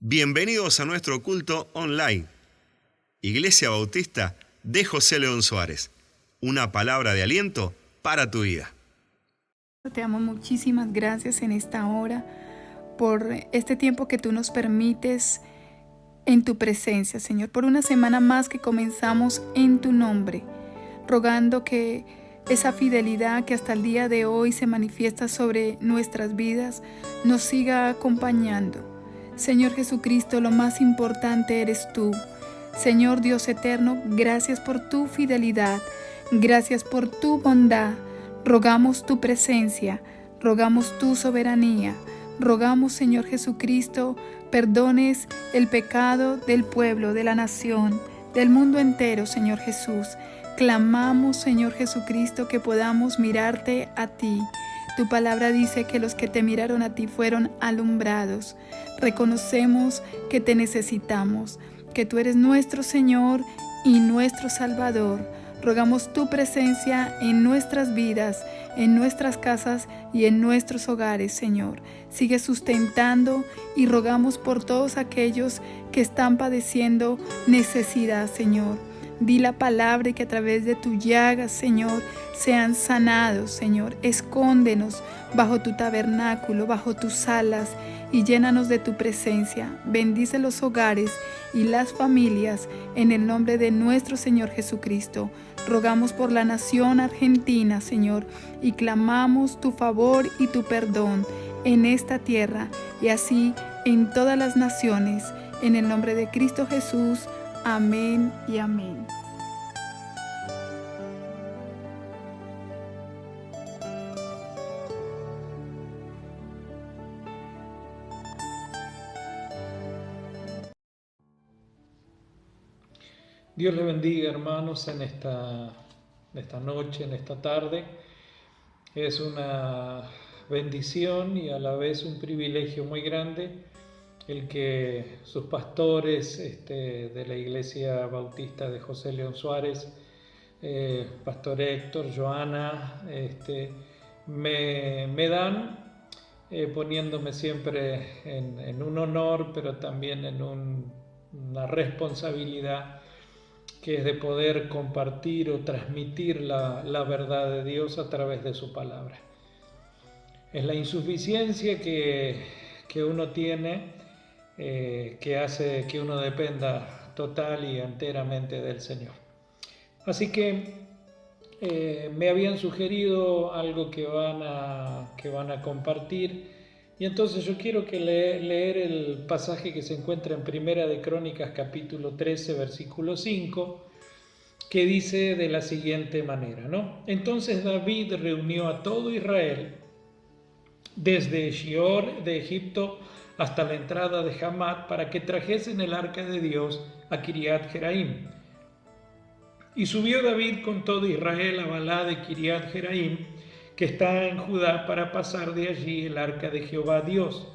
Bienvenidos a nuestro culto online. Iglesia Bautista de José León Suárez. Una palabra de aliento para tu vida. Te damos muchísimas gracias en esta hora por este tiempo que tú nos permites en tu presencia, Señor, por una semana más que comenzamos en tu nombre, rogando que esa fidelidad que hasta el día de hoy se manifiesta sobre nuestras vidas nos siga acompañando. Señor Jesucristo, lo más importante eres tú. Señor Dios eterno, gracias por tu fidelidad, gracias por tu bondad. Rogamos tu presencia, rogamos tu soberanía, rogamos, Señor Jesucristo, perdones el pecado del pueblo, de la nación, del mundo entero, Señor Jesús. Clamamos, Señor Jesucristo, que podamos mirarte a ti. Tu palabra dice que los que te miraron a ti fueron alumbrados. Reconocemos que te necesitamos, que tú eres nuestro Señor y nuestro Salvador. Rogamos tu presencia en nuestras vidas, en nuestras casas y en nuestros hogares, Señor. Sigue sustentando y rogamos por todos aquellos que están padeciendo necesidad, Señor. Di la palabra y que a través de tu llaga, Señor, sean sanados, Señor. Escóndenos bajo tu tabernáculo, bajo tus alas y llénanos de tu presencia. Bendice los hogares y las familias en el nombre de nuestro Señor Jesucristo. Rogamos por la nación argentina, Señor, y clamamos tu favor y tu perdón en esta tierra y así en todas las naciones. En el nombre de Cristo Jesús. Amén y amén. Dios les bendiga, hermanos, en esta noche, en esta tarde. Es una bendición y a la vez un privilegio muy grande el que sus pastores de la Iglesia Bautista de José León Suárez, Pastor Héctor, Joana, me dan, poniéndome siempre en un honor, pero también en una responsabilidad que es de poder compartir o transmitir la verdad de Dios a través de su palabra. Es la insuficiencia que uno tiene que hace que uno dependa total y enteramente del Señor. Así que me habían sugerido algo que van a compartir, y entonces yo quiero leer el pasaje que se encuentra en Primera de Crónicas capítulo 13 versículo 5, que dice de la siguiente manera, ¿no? Entonces David reunió a todo Israel desde Shior de Egipto hasta la entrada de Hamat para que trajesen el arca de Dios a Kiriat Jeraim. Y subió David con todo Israel a Balá de Kiriat Jeraim, que está en Judá, para pasar de allí el arca de Jehová Dios,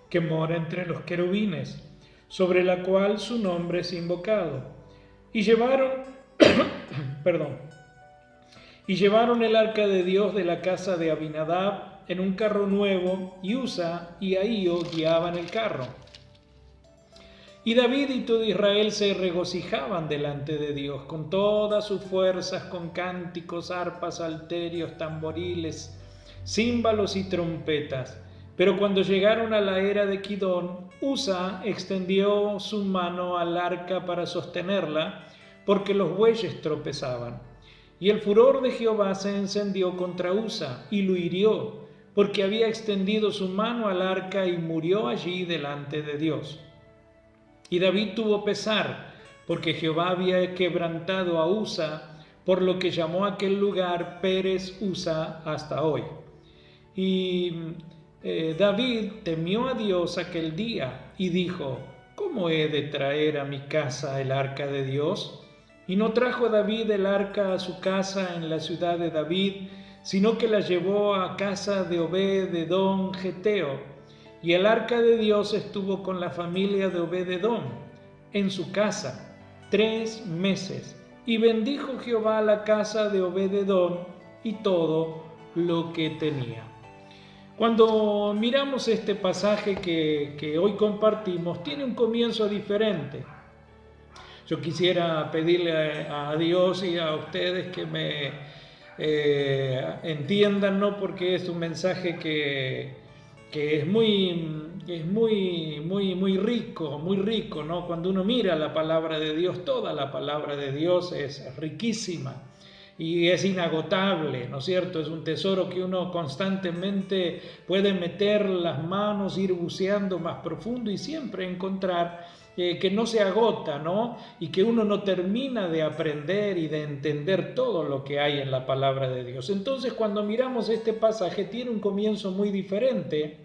que mora entre los querubines, sobre la cual su nombre es invocado. Y llevaron el arca de Dios de la casa de Abinadab en un carro nuevo, y Usa y Ahío guiaban el carro. Y David y todo Israel se regocijaban delante de Dios con todas sus fuerzas, con cánticos, arpas, salterios, tamboriles, címbalos y trompetas. Pero cuando llegaron a la era de Kidón, Usa extendió su mano al arca para sostenerla, porque los bueyes tropezaban. Y el furor de Jehová se encendió contra Usa y lo hirió, porque había extendido su mano al arca y murió allí delante de Dios. Y David tuvo pesar, porque Jehová había quebrantado a Usa, por lo que llamó a aquel lugar Pérez Usa hasta hoy. Y David temió a Dios aquel día y dijo: ¿cómo he de traer a mi casa el arca de Dios? Y no trajo David el arca a su casa en la ciudad de David, sino que la llevó a casa de Obed-edom geteo. Y el arca de Dios estuvo con la familia de Obed-edom en su casa 3 meses. Y bendijo Jehová la casa de Obed-edom y todo lo que tenía. Cuando miramos este pasaje que hoy compartimos, tiene un comienzo diferente. Yo quisiera pedirle a Dios y a ustedes que me entiendan, ¿no? Porque es un mensaje que es muy rico, ¿no? Cuando uno mira la palabra de Dios, toda la palabra de Dios es riquísima y es inagotable, ¿no es cierto? Es un tesoro que uno constantemente puede meter las manos, ir buceando más profundo y siempre encontrar que no se agota, ¿no? Y que uno no termina de aprender y de entender todo lo que hay en la palabra de Dios. Entonces, cuando miramos este pasaje, tiene un comienzo muy diferente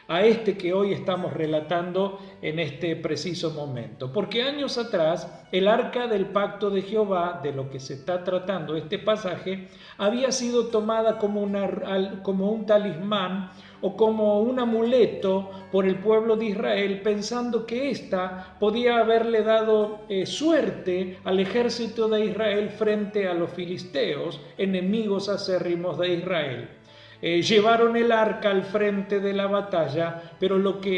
a este que hoy estamos relatando en este preciso momento. Porque años atrás, el arca del pacto de Jehová, de lo que se está tratando este pasaje, había sido tomada como un talismán o como un amuleto por el pueblo de Israel, pensando que ésta podía haberle dado suerte al ejército de Israel frente a los filisteos, enemigos acérrimos de Israel. Llevaron el arca al frente de la batalla, pero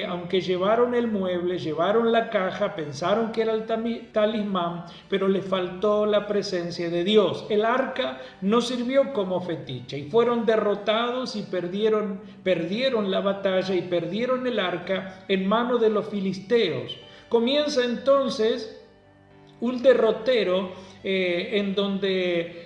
aunque llevaron el mueble, llevaron la caja, pensaron que era el talismán, pero le faltó la presencia de Dios. El arca no sirvió como fetiche y fueron derrotados y perdieron la batalla y perdieron el arca en manos de los filisteos. Comienza entonces un derrotero en donde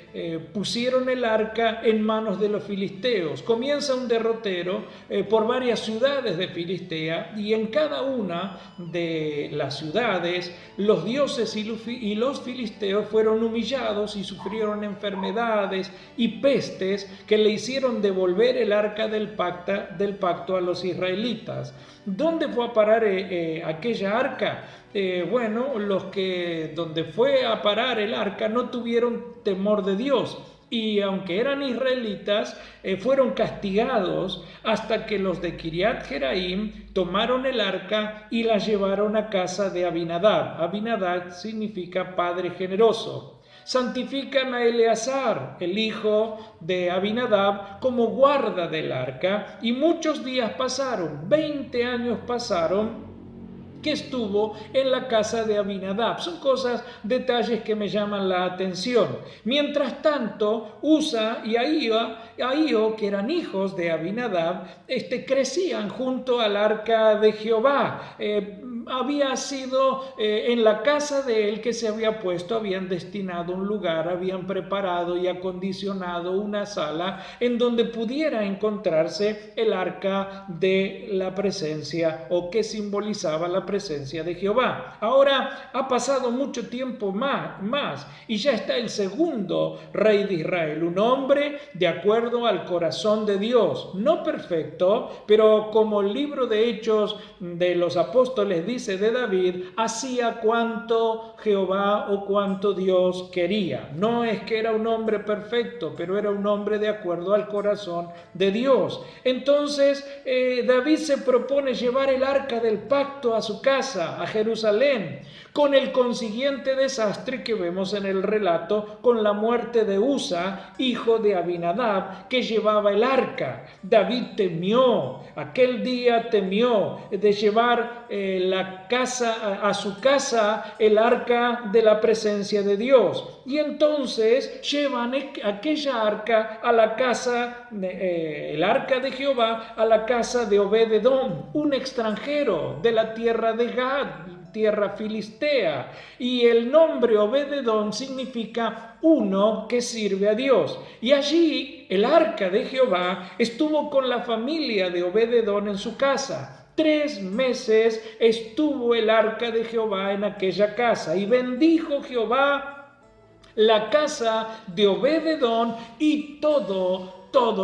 pusieron el arca en manos de los filisteos. Comienza un derrotero por varias ciudades de Filistea, y en cada una de las ciudades los dioses y los filisteos fueron humillados y sufrieron enfermedades y pestes que le hicieron devolver el arca del pacto a los israelitas. ¿Dónde fue a parar aquella arca? Donde fue a parar el arca no tuvieron temor de Dios, y aunque eran israelitas, fueron castigados hasta que los de Kiriat Jearim tomaron el arca y la llevaron a casa de Abinadab. Abinadab significa padre generoso. Santifican a Eleazar, el hijo de Abinadab, como guarda del arca, y muchos días pasaron, 20 años pasaron, que estuvo en la casa de Abinadab. Son detalles que me llaman la atención. Mientras tanto, Usa y Ahío, que eran hijos de Abinadab, crecían junto al arca de Jehová. Había sido en la casa de él que se había puesto, habían destinado un lugar, habían preparado y acondicionado una sala en donde pudiera encontrarse el arca de la presencia, o que simbolizaba la presencia de Jehová. Ahora ha pasado mucho tiempo más y ya está el segundo rey de Israel, un hombre de acuerdo al corazón de Dios, no perfecto, pero como el libro de Hechos de los Apóstoles dice de David, hacía cuanto Jehová o cuanto Dios quería. No es que era un hombre perfecto, pero era un hombre de acuerdo al corazón de Dios. Entonces David se propone llevar el arca del pacto a su casa, a Jerusalén, con el consiguiente desastre que vemos en el relato, con la muerte de Usa, hijo de Abinadab, que llevaba el arca. David temió, aquel día temió de llevar a su casa el arca de la presencia de Dios. Y entonces llevan aquella arca a la casa, el arca de Jehová, a la casa de Obed-edom, un extranjero de la tierra de Gad, tierra filistea, y el nombre Obed-edom significa uno que sirve a Dios. Y allí el arca de Jehová estuvo con la familia de Obed-edom en su casa. 3 meses estuvo el arca de Jehová en aquella casa, y bendijo Jehová la casa de Obed-edom y todo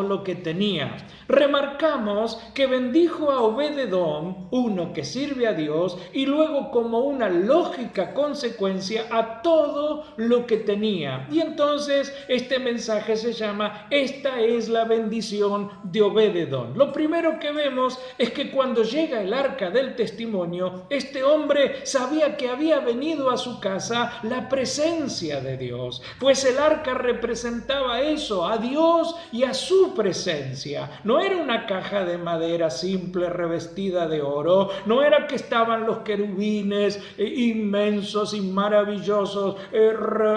lo que tenía. Remarcamos que bendijo a Obed-edom, uno que sirve a Dios, y luego, como una lógica consecuencia, a todo lo que tenía. Y entonces este mensaje se llama: esta es la bendición de Obed-edom. Lo primero que vemos es que cuando llega el arca del testimonio, este hombre sabía que había venido a su casa la presencia de Dios, pues el arca representaba eso, a Dios y a era su presencia. No era una caja de madera simple revestida de oro. No era que estaban los querubines inmensos y maravillosos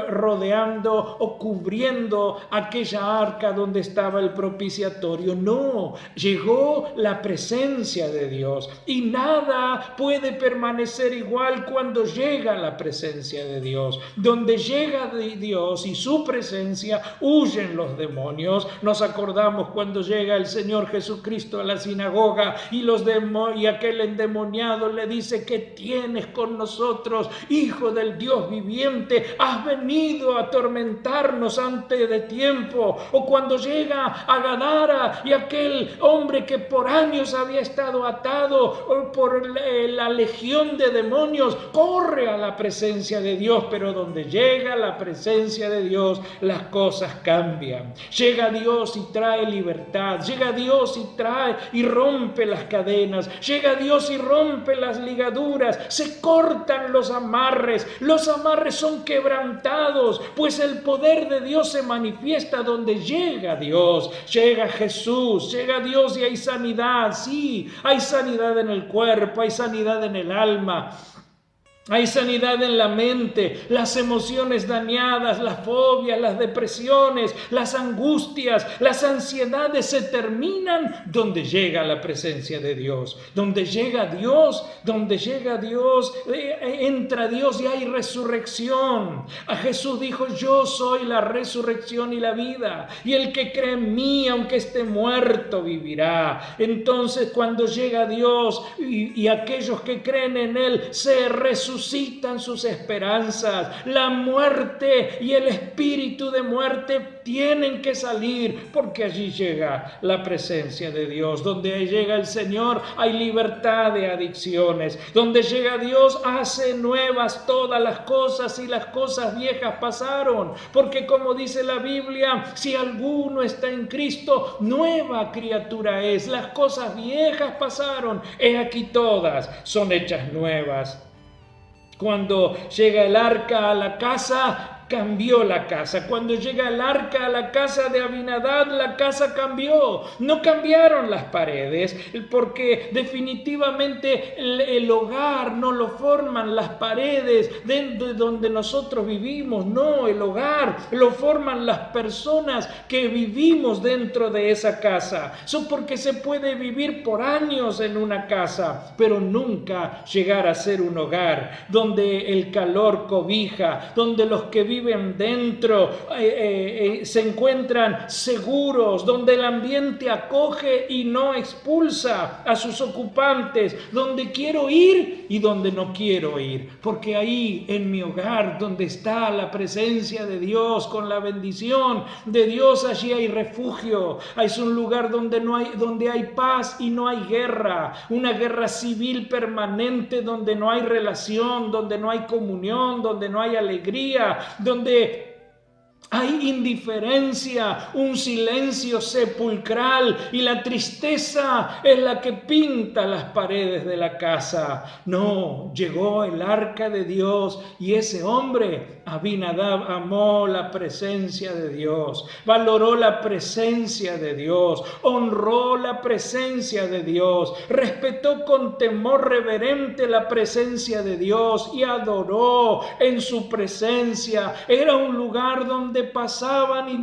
rodeando o cubriendo aquella arca donde estaba el propiciatorio. No, llegó la presencia de Dios, y nada puede permanecer igual cuando llega la presencia de Dios. Donde llega Dios y su presencia, huyen los demonios. Nos acordamos cuando llega el Señor Jesucristo a la sinagoga y aquel endemoniado le dice: ¿qué tienes con nosotros, Hijo del Dios viviente? ¿Has venido a atormentarnos antes de tiempo? O cuando llega a Gadara y aquel hombre que por años había estado atado por la legión de demonios, corre a la presencia de Dios. Pero donde llega la presencia de Dios, las cosas cambian. Llega Dios y trae libertad. Llega Dios y rompe las cadenas. Llega Dios y rompe las ligaduras. Se cortan los amarres. Los amarres son quebrantados, pues el poder de Dios se manifiesta donde llega Dios. Llega Jesús, llega Dios y hay sanidad. Sí, hay sanidad en el cuerpo, hay sanidad en el alma. Hay sanidad en la mente, las emociones dañadas, las fobias, las depresiones, las angustias, las ansiedades se terminan donde llega la presencia de Dios. Donde llega Dios, entra Dios y hay resurrección. A Jesús dijo: yo soy la resurrección y la vida, y el que cree en mí, aunque esté muerto, vivirá. Entonces, cuando llega Dios y aquellos que creen en Él se resucitan sus esperanzas. La muerte y el espíritu de muerte tienen que salir, porque allí llega la presencia de Dios. Donde llega el Señor hay libertad de adicciones. Donde llega Dios hace nuevas todas las cosas, y las cosas viejas pasaron. Porque como dice la Biblia, si alguno está en Cristo, nueva criatura es. Las cosas viejas pasaron, he aquí todas son hechas nuevas. Cuando llega el arca a la casa, cambió la casa. Cuando llega el arca a la casa de Abinadab, la casa cambió. No cambiaron las paredes, porque definitivamente el hogar no lo forman las paredes de donde nosotros vivimos. No, el hogar lo forman las personas que vivimos dentro de esa casa. Eso porque se puede vivir por años en una casa, pero nunca llegar a ser un hogar donde el calor cobija, donde los que viven dentro se encuentran seguros, donde el ambiente acoge y no expulsa a sus ocupantes, donde quiero ir y donde no quiero ir, porque ahí en mi hogar, donde está la presencia de Dios, con la bendición de Dios, allí hay refugio. Es un lugar donde hay paz y no hay guerra, una guerra civil permanente, donde no hay relación, donde no hay comunión, donde no hay alegría, donde hay indiferencia, un silencio sepulcral, y la tristeza es la que pinta las paredes de la casa. No, llegó el arca de Dios, y ese hombre, Abinadab, amó la presencia de Dios, valoró la presencia de Dios, honró la presencia de Dios, respetó con temor reverente la presencia de Dios y adoró en su presencia. Era un lugar donde pasaban y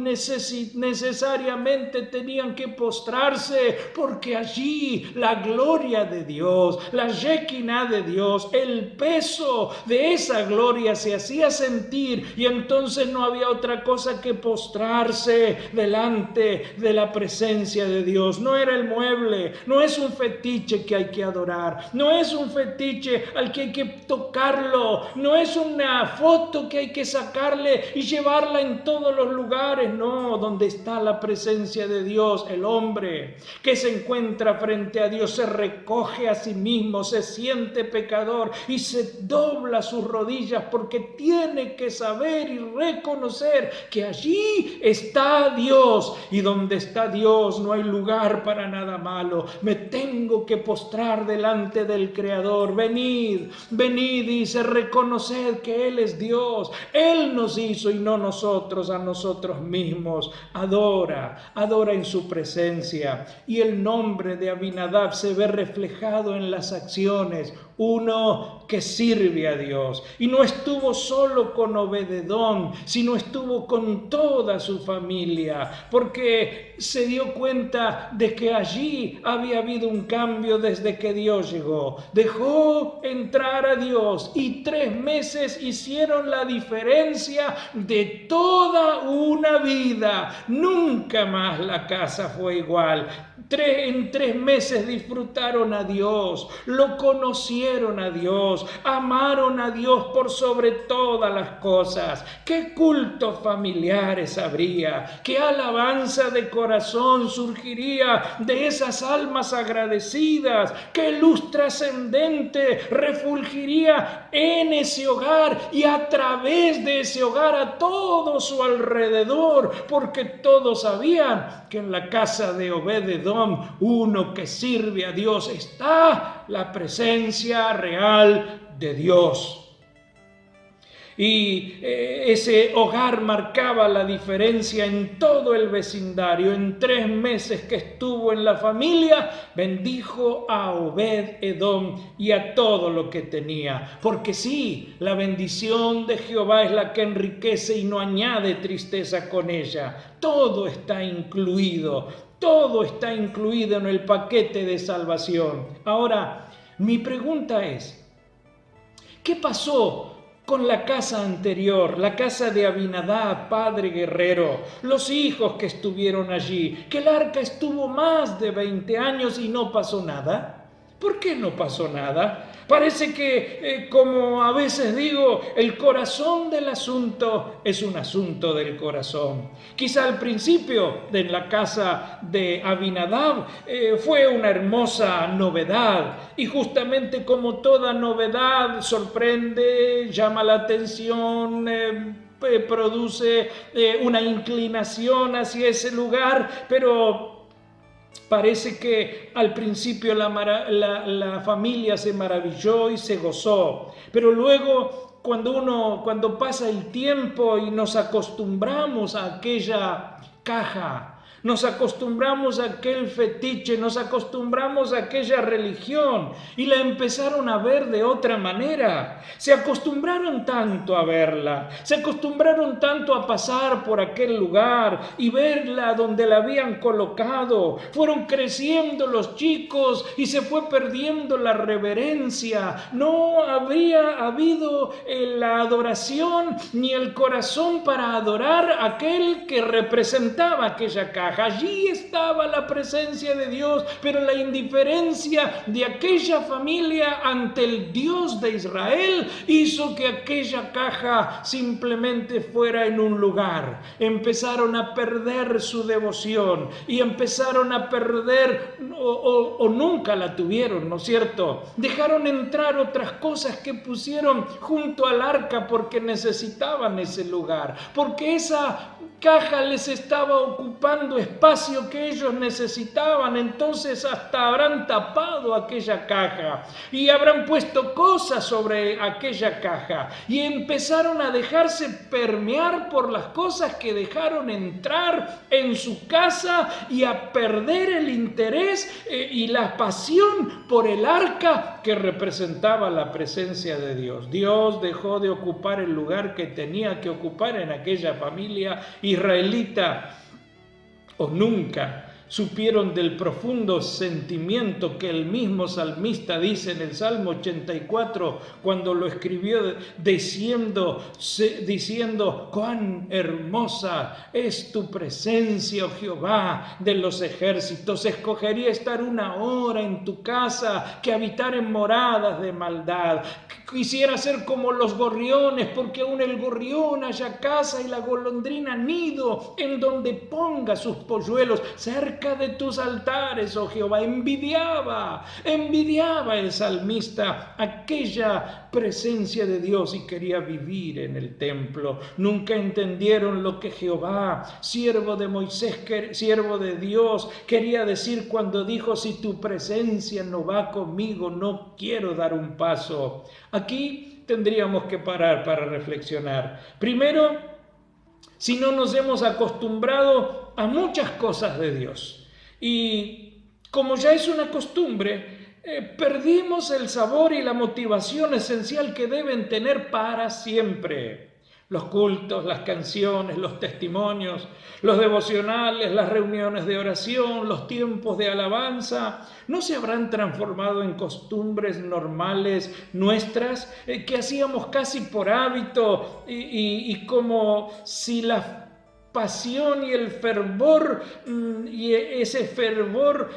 necesariamente tenían que postrarse, porque allí la gloria de Dios, la Shekinah de Dios, el peso de esa gloria se hacía sentir, y entonces no había otra cosa que postrarse delante de la presencia de Dios. No era el mueble, no es un fetiche que hay que adorar, no es un fetiche al que hay que tocarlo, no es una foto que hay que sacarle y llevarla en todos los lugares. No, donde está la presencia de Dios, el hombre que se encuentra frente a Dios se recoge a sí mismo, se siente pecador y se dobla sus rodillas, porque tiene que saber y reconocer que allí está Dios, y donde está Dios no hay lugar para nada malo. Me tengo que postrar delante del Creador. Venid, venid, dice, reconoced que Él es Dios. Él nos hizo y no nosotros. nosotros a nosotros mismos. Adora en su presencia. Y el nombre de Abinadab se ve reflejado en las acciones. Uno que sirve a Dios. Y no estuvo solo con Obed-Edom, sino estuvo con toda su familia, porque se dio cuenta de que allí había habido un cambio desde que Dios llegó. Dejó entrar a Dios y 3 meses hicieron la diferencia de toda una vida. Nunca más la casa fue igual. En 3 meses disfrutaron a Dios, lo conocieron a Dios, amaron a Dios por sobre todas las cosas. ¿Qué cultos familiares habría? ¿Qué alabanza de corazón surgiría de esas almas agradecidas? ¿Qué luz trascendente refulgiría en ese hogar y a través de ese hogar a todo su alrededor? Porque todos sabían que en la casa de Obed-Edom, uno que sirve a Dios, está la presencia real de Dios. Y ese hogar marcaba la diferencia en todo el vecindario. En 3 meses que estuvo en la familia, bendijo a Obed-Edom y a todo lo que tenía. Porque sí, la bendición de Jehová es la que enriquece y no añade tristeza con ella. Todo está incluido. Todo está incluido en el paquete de salvación. Ahora, mi pregunta es, ¿qué pasó con la casa anterior, la casa de Abinadab, padre guerrero, los hijos que estuvieron allí, que el arca estuvo más de 20 años y no pasó nada? ¿Por qué no pasó nada? Parece que, como a veces digo, el corazón del asunto es un asunto del corazón. Quizá al principio en la casa de Abinadab fue una hermosa novedad, y justamente como toda novedad sorprende, llama la atención, produce una inclinación hacia ese lugar, pero parece que al principio la familia se maravilló y se gozó, pero luego cuando pasa el tiempo y nos acostumbramos a aquella caja, nos acostumbramos a aquel fetiche, nos acostumbramos a aquella religión y la empezaron a ver de otra manera. Se acostumbraron tanto a verla, se acostumbraron tanto a pasar por aquel lugar y verla donde la habían colocado. Fueron creciendo los chicos y se fue perdiendo la reverencia. No habría habido la adoración ni el corazón para adorar a aquel que representaba aquella caja. Allí estaba la presencia de Dios, pero la indiferencia de aquella familia ante el Dios de Israel hizo que aquella caja simplemente fuera en un lugar. Empezaron a perder su devoción y empezaron a perder o nunca la tuvieron, ¿no es cierto? Dejaron entrar otras cosas que pusieron junto al arca porque necesitaban ese lugar, porque esa caja les estaba ocupando espacio que ellos necesitaban. Entonces hasta habrán tapado aquella caja y habrán puesto cosas sobre aquella caja y empezaron a dejarse permear por las cosas que dejaron entrar en su casa y a perder el interés y la pasión por el arca que representaba la presencia de Dios. Dios dejó de ocupar el lugar que tenía que ocupar en aquella familia israelita, o nunca supieron del profundo sentimiento que el mismo salmista dice en el Salmo 84 cuando lo escribió diciendo cuán hermosa es tu presencia, oh Jehová de los ejércitos. Escogería estar 1 hora en tu casa que habitar en moradas de maldad. Quisiera ser como los gorriones, porque aún el gorrión haya casa y la golondrina nido en donde ponga sus polluelos cerca de tus altares, oh Jehová. Envidiaba el salmista aquella presencia de Dios y quería vivir en el templo. Nunca entendieron lo que Jehová, siervo de Moisés, siervo de Dios, quería decir cuando dijo: si tu presencia no va conmigo, no quiero dar un paso. Aquí tendríamos que parar para reflexionar. Primero, si no nos hemos acostumbrado a muchas cosas de Dios. Y como ya es una costumbre, perdimos el sabor y la motivación esencial que deben tener para siempre. Los cultos, las canciones, los testimonios, los devocionales, las reuniones de oración, los tiempos de alabanza, ¿no se habrán transformado en costumbres normales nuestras que hacíamos casi por hábito y como si la pasión y el fervor y ese fervor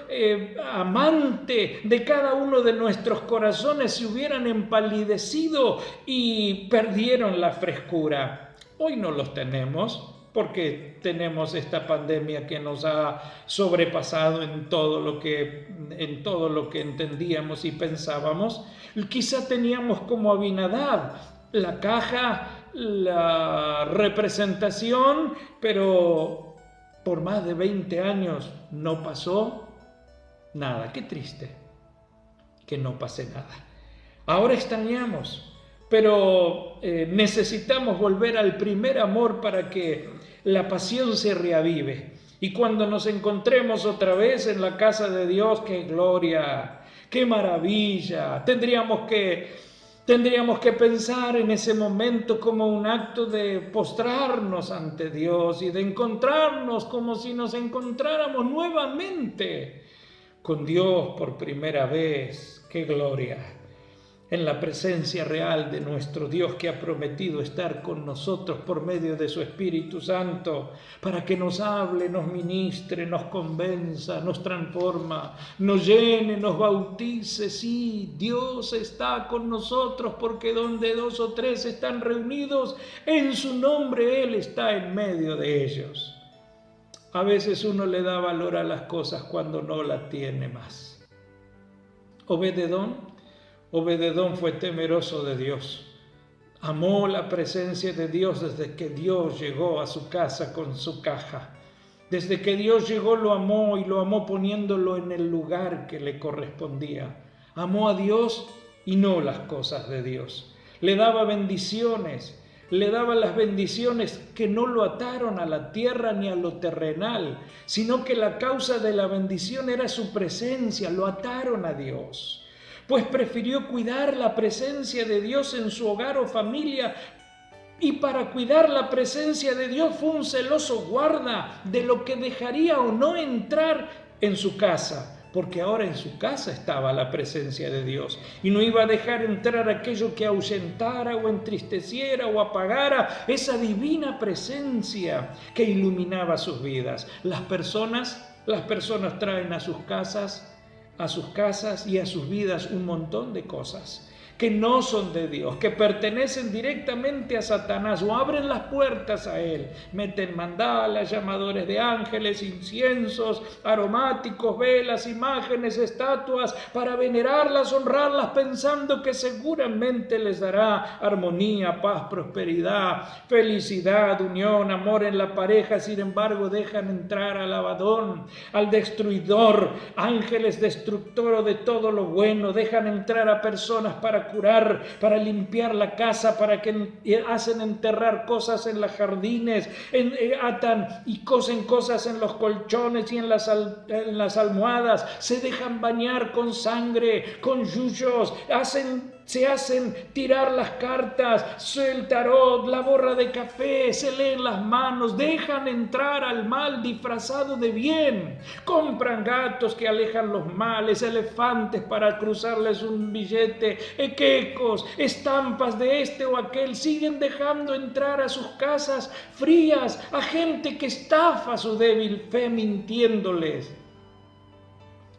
amante de cada uno de nuestros corazones se hubieran empalidecido y perdieron la frescura? Hoy no los tenemos porque tenemos esta pandemia que nos ha sobrepasado en todo lo que entendíamos y pensábamos. Quizá teníamos como Abinadab la caja, la representación, pero por más de 20 años no pasó nada. Qué triste que no pase nada. Ahora extrañamos, pero necesitamos volver al primer amor para que la pasión se reavive. Y cuando nos encontremos otra vez en la casa de Dios, ¡qué gloria! ¡Qué maravilla! Tendríamos que pensar en ese momento como un acto de postrarnos ante Dios y de encontrarnos como si nos encontráramos nuevamente con Dios por primera vez. ¡Qué gloria! En la presencia real de nuestro Dios, que ha prometido estar con nosotros por medio de su Espíritu Santo, para que nos hable, nos ministre, nos convenza, nos transforma, nos llene, nos bautice. Sí, Dios está con nosotros, porque donde 2 o 3 están reunidos en su nombre, Él está en medio de ellos. A veces uno le da valor a las cosas cuando no las tiene más. Obed-edom fue temeroso de Dios. Amó la presencia de Dios desde que Dios llegó a su casa con su caja. Desde que Dios llegó lo amó, y lo amó poniéndolo en el lugar que le correspondía. Amó a Dios y no las cosas de Dios. Le daba bendiciones. Le daba las bendiciones que no lo ataron a la tierra ni a lo terrenal, sino que la causa de la bendición era su presencia. Lo ataron a Dios, pues prefirió cuidar la presencia de Dios en su hogar o familia, y para cuidar la presencia de Dios fue un celoso guarda de lo que dejaría o no entrar en su casa, porque ahora en su casa estaba la presencia de Dios y no iba a dejar entrar aquello que ahuyentara o entristeciera o apagara esa divina presencia que iluminaba sus vidas. Las personas traen a sus casas y a sus vidas un montón de cosas que no son de Dios, que pertenecen directamente a Satanás, o abren las puertas a él. Meten mandalas, llamadores de ángeles, inciensos, aromáticos, velas, imágenes, estatuas, para venerarlas, honrarlas, pensando que seguramente les dará armonía, paz, prosperidad, felicidad, unión, amor en la pareja. Sin embargo, dejan entrar al Abadón, al destruidor, ángeles destructores de todo lo bueno. Dejan entrar a personas para curar, para limpiar la casa, para que hacen enterrar cosas en los jardines, atan y cosen cosas en los colchones y en las almohadas, se dejan bañar con sangre, con yuyos, se hacen tirar las cartas, el tarot, la borra de café, se leen las manos, dejan entrar al mal disfrazado de bien, compran gatos que alejan los males, elefantes para cruzarles un billete, quecos, estampas de este o aquel. Siguen dejando entrar a sus casas frías a gente que estafa su débil fe mintiéndoles.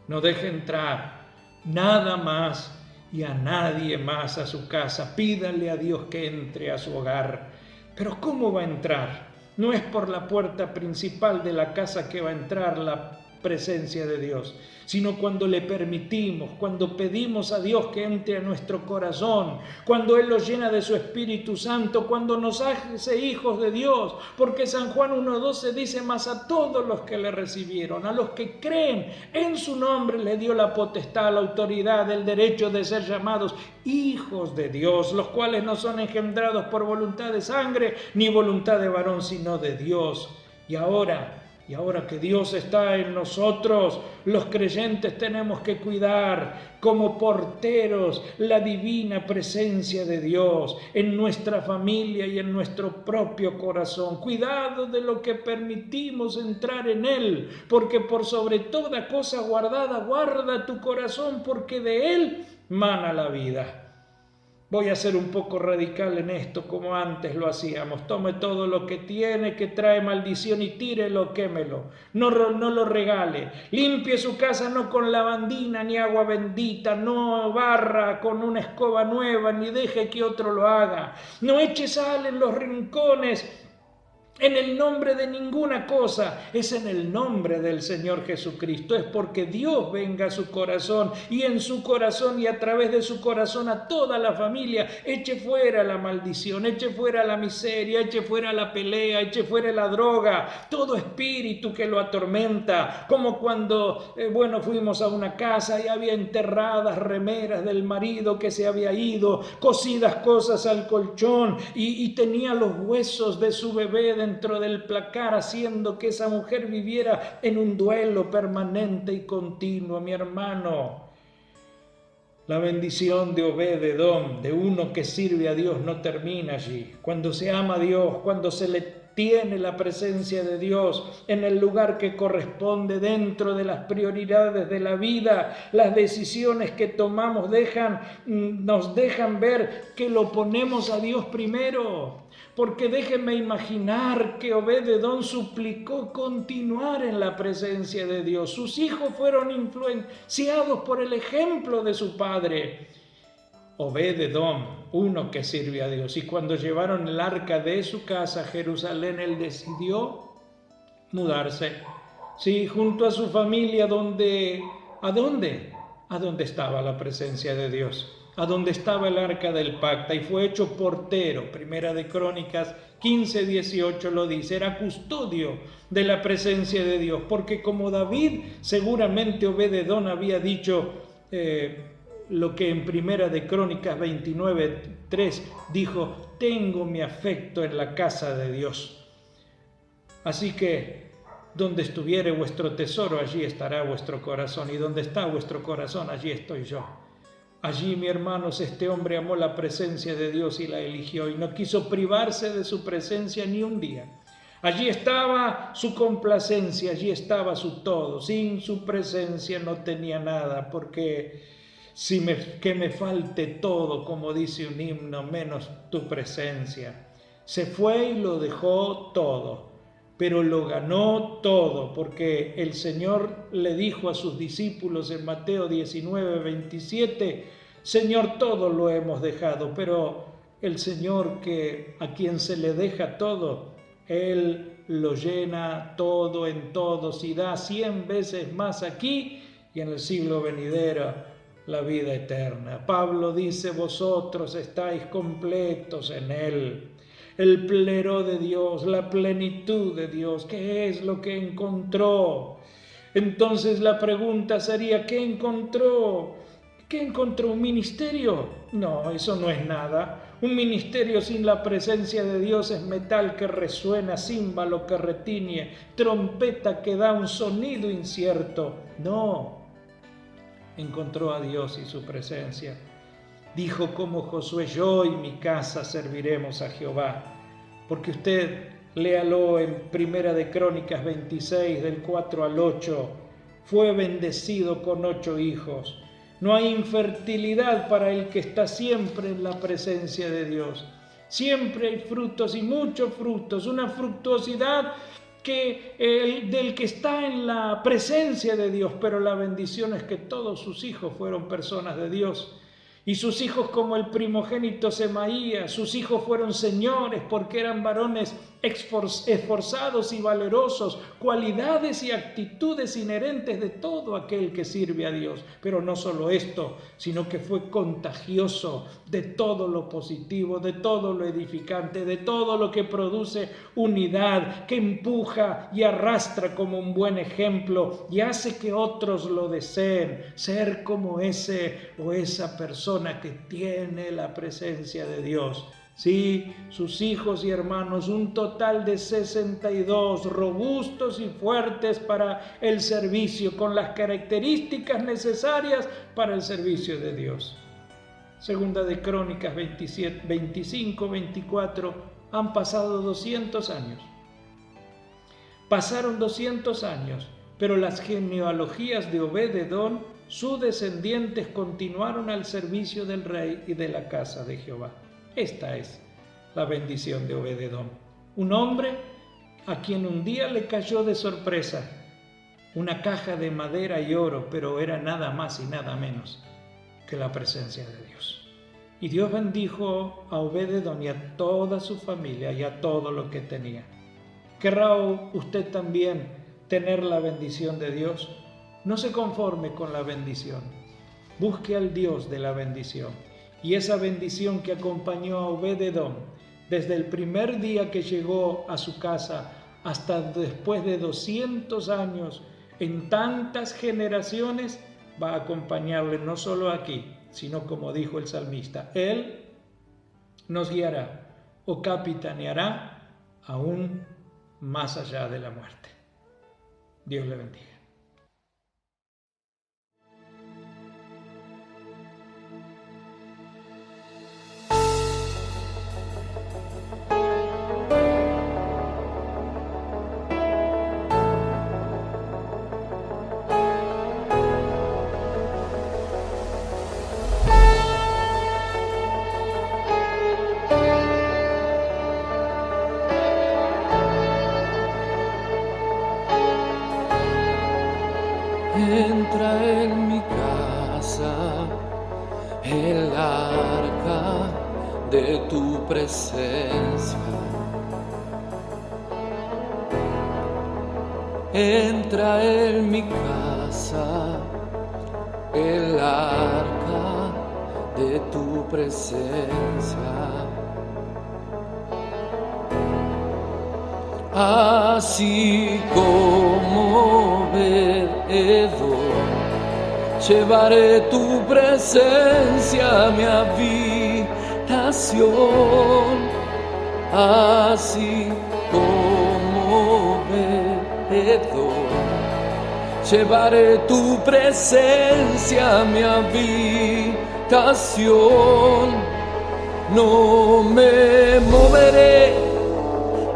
No deje entrar nada más y a nadie más a su casa. Pídale a Dios que entre a su hogar. Pero ¿cómo va a entrar? No es por la puerta principal de la casa que va a entrar. La presencia de Dios, sino cuando le permitimos, cuando pedimos a Dios que entre a nuestro corazón, cuando Él nos llena de su Espíritu Santo, cuando nos hace hijos de Dios, porque San Juan 1:12 dice: mas a todos los que le recibieron, a los que creen en su nombre, le dio la potestad, la autoridad, el derecho de ser llamados hijos de Dios, los cuales no son engendrados por voluntad de sangre, ni voluntad de varón, sino de Dios. Y ahora que Dios está en nosotros, los creyentes tenemos que cuidar como porteros la divina presencia de Dios en nuestra familia y en nuestro propio corazón. Cuidado de lo que permitimos entrar en Él, porque por sobre toda cosa guardada, guarda tu corazón, porque de Él mana la vida. Voy a ser un poco radical en esto, como antes lo hacíamos. Tome todo lo que tiene, que trae maldición, y tírelo, quémelo. No lo regale. Limpie su casa no con lavandina ni agua bendita. No barra con una escoba nueva, ni deje que otro lo haga. No eche sal en los rincones en el nombre de ninguna cosa, es en el nombre del Señor Jesucristo. Es porque Dios venga a su corazón, y en su corazón y a través de su corazón a toda la familia. Eche fuera la maldición, eche fuera la miseria, eche fuera la pelea, eche fuera la droga, todo espíritu que lo atormenta. Como cuando fuimos a una casa y había enterradas remeras del marido que se había ido, cosidas cosas al colchón, y tenía los huesos de su bebé dentro del placar, haciendo que esa mujer viviera en un duelo permanente y continuo. Mi hermano, la bendición de Obed-Edom, de uno que sirve a Dios, no termina allí. Cuando se ama a Dios, cuando se le tiene la presencia de Dios en el lugar que corresponde dentro de las prioridades de la vida, las decisiones que tomamos nos dejan ver que lo ponemos a Dios primero. Porque déjenme imaginar que Obed-Edom suplicó continuar en la presencia de Dios. Sus hijos fueron influenciados por el ejemplo de su padre. Obed-Edom, uno que sirve a Dios. Y cuando llevaron el arca de su casa a Jerusalén, él decidió mudarse. Sí, junto a su familia, ¿a dónde? A donde estaba la presencia de Dios, a donde estaba el arca del pacto, y fue hecho portero. Primera de Crónicas 15:18 lo dice, era custodio de la presencia de Dios, porque como David, seguramente Obed-Edom había dicho lo que en Primera de Crónicas 29:3 dijo: tengo mi afecto en la casa de Dios. Así que donde estuviere vuestro tesoro, allí estará vuestro corazón, y donde está vuestro corazón, allí estoy yo. Allí, mis hermanos, este hombre amó la presencia de Dios y la eligió, y no quiso privarse de su presencia ni un día. Allí estaba su complacencia, allí estaba su todo. Sin su presencia no tenía nada, porque que me falte todo, como dice un himno, menos tu presencia. Se fue y lo dejó todo, pero lo ganó todo, porque el Señor le dijo a sus discípulos en Mateo 19:27, Señor, todo lo hemos dejado. Pero el Señor, a quien se le deja todo, Él lo llena todo en todos y da 100 veces más aquí y en el siglo venidero la vida eterna. Pablo dice, vosotros estáis completos en Él. El pleró de Dios, la plenitud de Dios, ¿qué es lo que encontró? Entonces la pregunta sería, ¿qué encontró? ¿Qué encontró? ¿Un ministerio? No, eso no es nada. Un ministerio sin la presencia de Dios es metal que resuena, címbalo que retiñe, trompeta que da un sonido incierto. No, encontró a Dios y su presencia. Dijo como Josué, yo y mi casa serviremos a Jehová. Porque usted, léalo en Primera de Crónicas 26, del 4 al 8, fue bendecido con 8 hijos. No hay infertilidad para el que está siempre en la presencia de Dios. Siempre hay frutos y muchos frutos, una fructuosidad del que está en la presencia de Dios, pero la bendición es que todos sus hijos fueron personas de Dios. Y sus hijos, como el primogénito Semaías, sus hijos fueron señores porque eran varones esforzados y valerosos, cualidades y actitudes inherentes de todo aquel que sirve a Dios. Pero no solo esto, sino que fue contagioso de todo lo positivo, de todo lo edificante, de todo lo que produce unidad, que empuja y arrastra como un buen ejemplo y hace que otros lo deseen, ser como ese o esa persona que tiene la presencia de Dios. Sí, sus hijos y hermanos, un total de 62, robustos y fuertes para el servicio, con las características necesarias para el servicio de Dios. Segunda de Crónicas 27, 25, 24, han pasado 200 años. Pasaron 200 años, pero las genealogías de Obed-Edom, sus descendientes continuaron al servicio del rey y de la casa de Jehová. Esta es la bendición de Obed-Edom, un hombre a quien un día le cayó de sorpresa una caja de madera y oro, pero era nada más y nada menos que la presencia de Dios. Y Dios bendijo a Obed-Edom y a toda su familia y a todo lo que tenía. ¿Querrá usted también tener la bendición de Dios? No se conforme con la bendición, busque al Dios de la bendición. Y esa bendición que acompañó a Obed-Edom desde el primer día que llegó a su casa hasta después de 200 años, en tantas generaciones, va a acompañarle no solo aquí, sino como dijo el salmista, Él nos guiará o capitaneará aún más allá de la muerte. Dios le bendiga. Entra en mi casa el arca de tu presencia. Entra en mi casa el arca de tu presencia. Así como Obed-Edom, llevaré tu presencia a mi habitación. Así como Obed-Edom, llevaré tu presencia a mi habitación. No me moveré,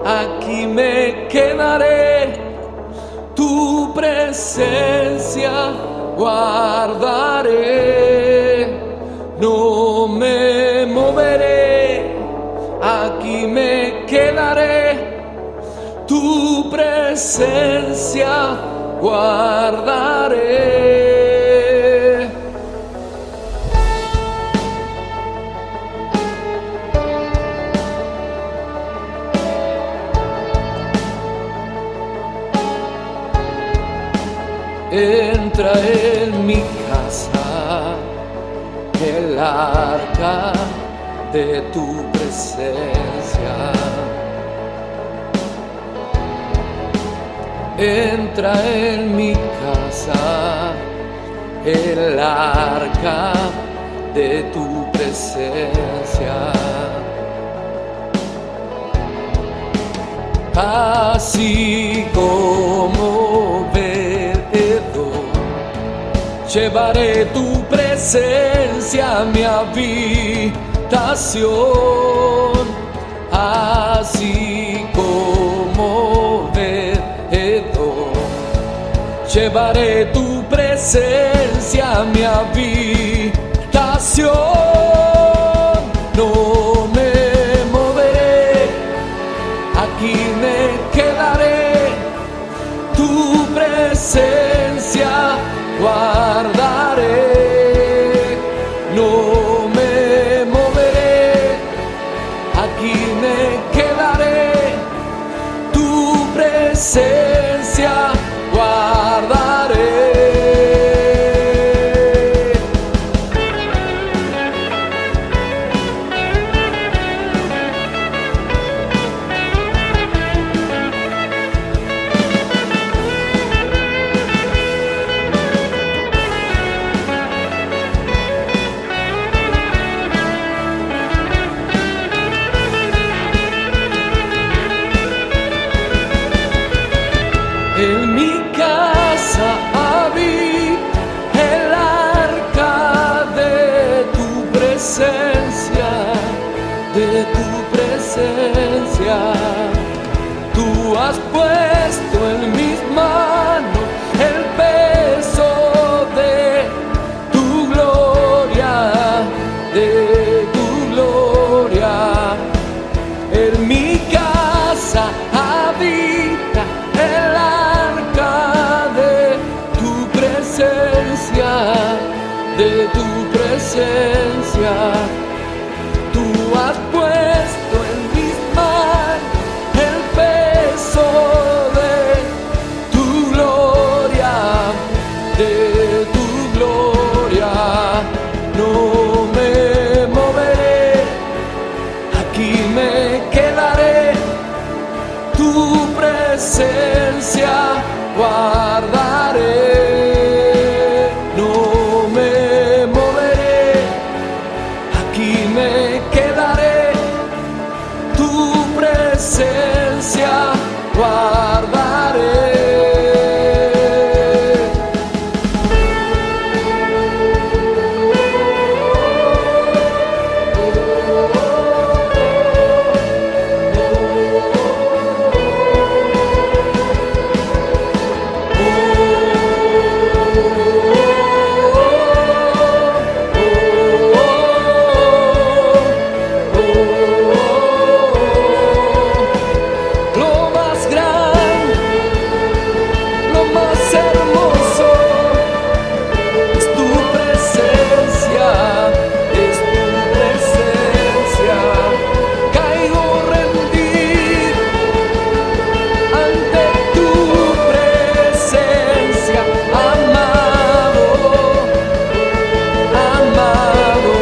aquí me quedaré, tu presencia guardaré. No me moveré, aquí me quedaré, tu presencia guardaré. Entra en mi casa el arca de tu presencia. Entra en mi casa el arca de tu presencia. Así como Obed-Edom, llevaré tu presencia a mi habitación. Así como Obed-Edom, llevaré tu presencia a mi habitación. No me moveré, aquí me quedaré, tu presencia guardaré. No me moveré, aquí me quedaré, presencia guardaré. En mi casa habita el arca de tu presencia, de tu presencia. Tú has puesto en mis manos el peso de tu gloria, de tu gloria. En mi casa habita el arca de tu presencia, de tu presencia. Tú has puesto en mis manos el peso de tu gloria, de tu gloria. No me moveré, aquí me quedaré. Tu presencia guardaré. No me moveré, aquí me quedaré. Tu presencia guardaré. Lo más grande, lo más hermoso es tu presencia, es tu presencia. Caigo rendido ante tu presencia, amado, amado.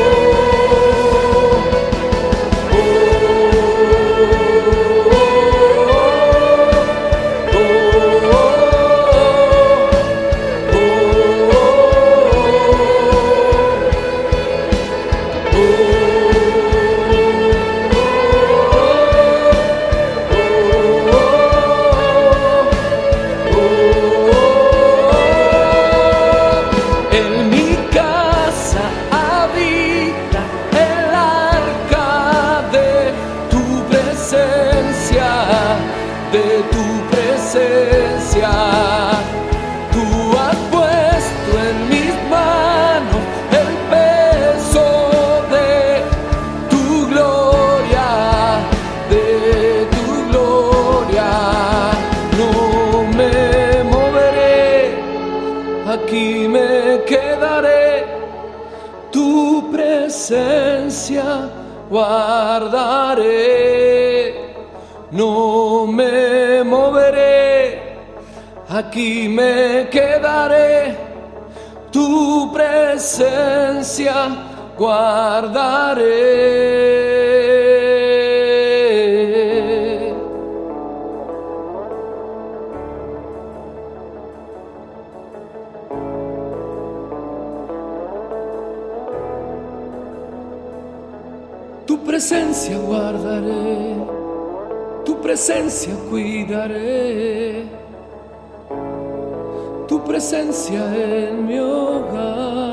En mi casa habita el arca de tu presencia, de tu presencia. Tú has puesto en mis manos el peso de tu gloria, de tu gloria. No me moveré, aquí me quedaré. Tu presencia guardaré. No me moveré, aquí me quedaré. Tu presencia guardaré. Tu presencia guardaré, tu presencia cuidaré, tu presencia en mi hogar.